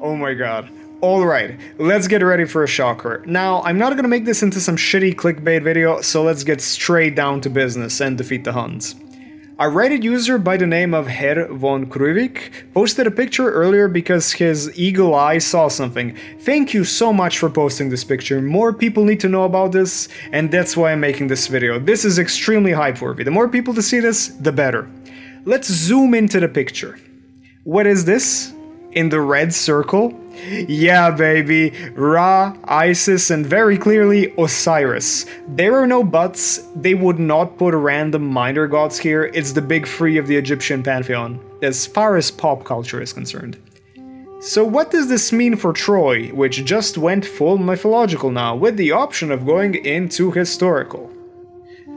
Oh my god. Alright, let's get ready for a shocker. Now, I'm not gonna make this into some shitty clickbait video, so let's get straight down to business and defeat the Huns. A Reddit user by the name of HerrVonKruiswijk posted a picture earlier because his eagle eye saw something. Thank you so much for posting this picture. More people need to know about this, and that's why I'm making this video. This is extremely hype-worthy. The more people to see this, the better. Let's zoom into the picture. What is this? In the red circle? Yeah, baby, Ra, Isis, and very clearly Osiris. There are no buts, they would not put random minor gods here, it's the big three of the Egyptian pantheon, as far as pop culture is concerned. So what does this mean for Troy, which just went full mythological now, with the option of going into historical?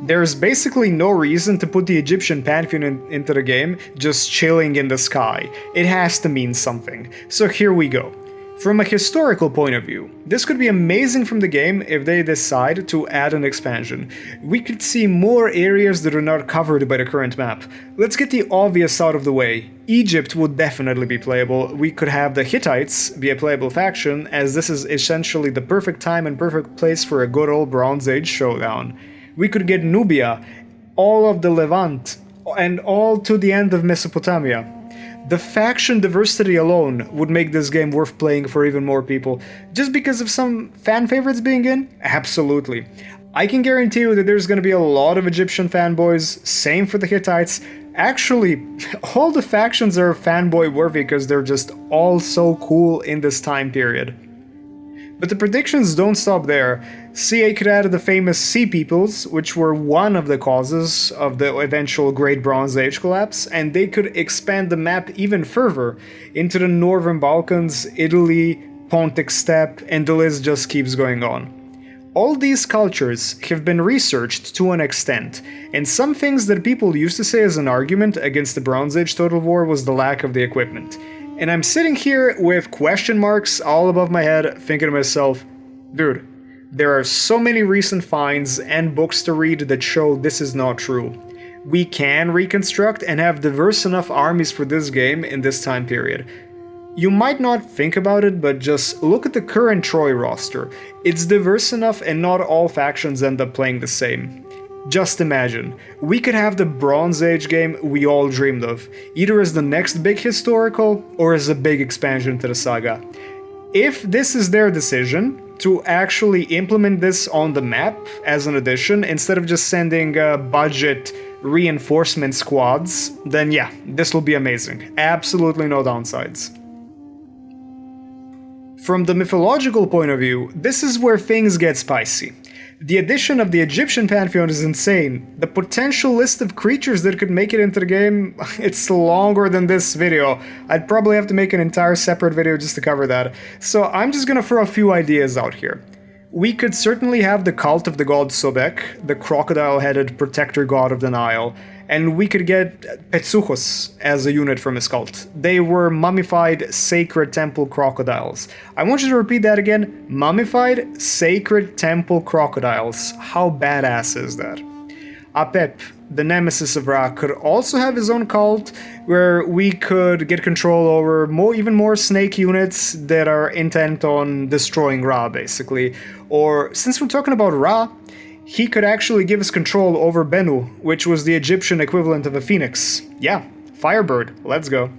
There's basically no reason to put the Egyptian pantheon into the game just chilling in the sky. It has to mean something. So here we go. From a historical point of view, this could be amazing from the game if they decide to add an expansion. We could see more areas that are not covered by the current map. Let's get the obvious out of the way. Egypt would definitely be playable. We could have the Hittites be a playable faction, as this is essentially the perfect time and perfect place for a good old Bronze Age showdown. We could get Nubia, all of the Levant, and all to the end of Mesopotamia. The faction diversity alone would make this game worth playing for even more people. Just because of some fan favorites being in? Absolutely. I can guarantee you that there's gonna be a lot of Egyptian fanboys, same for the Hittites. Actually, all the factions are fanboy worthy because they're just all so cool in this time period. But the predictions don't stop there. CA could add the famous Sea Peoples, which were one of the causes of the eventual Great Bronze Age collapse, and they could expand the map even further into the Northern Balkans, Italy, Pontic Steppe, and the list just keeps going on. All these cultures have been researched to an extent, and some things that people used to say as an argument against the Bronze Age Total War was the lack of the equipment. And I'm sitting here with question marks all above my head, thinking to myself, dude, there are so many recent finds and books to read that show this is not true. We can reconstruct and have diverse enough armies for this game in this time period. You might not think about it, but just look at the current Troy roster. It's diverse enough and not all factions end up playing the same. Just imagine, we could have the Bronze Age game we all dreamed of, either as the next big historical or as a big expansion to the saga. If this is their decision, to actually implement this on the map as an addition, instead of just sending budget reinforcement squads, then yeah, this will be amazing. Absolutely no downsides. From the mythological point of view, this is where things get spicy. The addition of the Egyptian pantheon is insane. The potential list of creatures that could make it into the game, it's longer than this video. I'd probably have to make an entire separate video just to cover that. So I'm just gonna throw a few ideas out here. We could certainly have the cult of the god Sobek, the crocodile-headed protector god of the Nile, and we could get Petsuchos as a unit from his cult. They were mummified sacred temple crocodiles. I want you to repeat that again. Mummified sacred temple crocodiles. How badass is that? Apep, the nemesis of Ra, could also have his own cult, where we could get control over even more snake units that are intent on destroying Ra, basically. Or, since we're talking about Ra, he could actually give us control over Bennu, which was the Egyptian equivalent of a phoenix. Yeah, Firebird, let's go.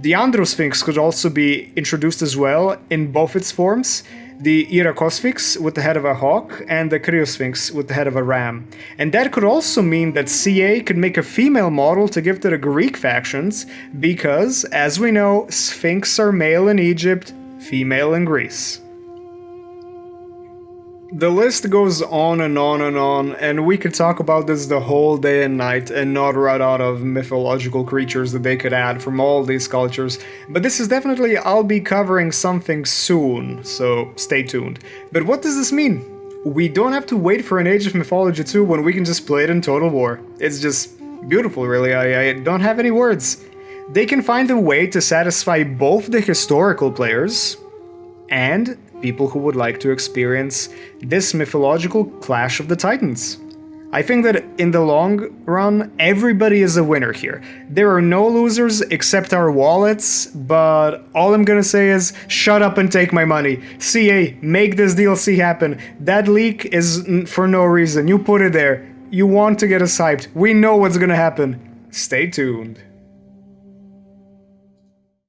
The Androsphinx could also be introduced as well in both its forms. The Irakosphinx with the head of a hawk, and the Criosphinx with the head of a ram. And that could also mean that CA could make a female model to give to the Greek factions, because, as we know, Sphinx are male in Egypt, female in Greece. The list goes on and on and on, and we could talk about this the whole day and night and not run out of mythological creatures that they could add from all these cultures, but this is definitely, I'll be covering something soon, so stay tuned. But what does this mean? We don't have to wait for an Age of Mythology 2 when we can just play it in Total War. It's just beautiful, really. I don't have any words. They can find a way to satisfy both the historical players and people who would like to experience this mythological clash of the titans. I think that in the long run, everybody is a winner here. There are no losers except our wallets, but all I'm gonna say is shut up and take my money. CA, make this DLC happen. That leak is for no reason. You put it there. You want to get us hyped. We know what's gonna happen. Stay tuned.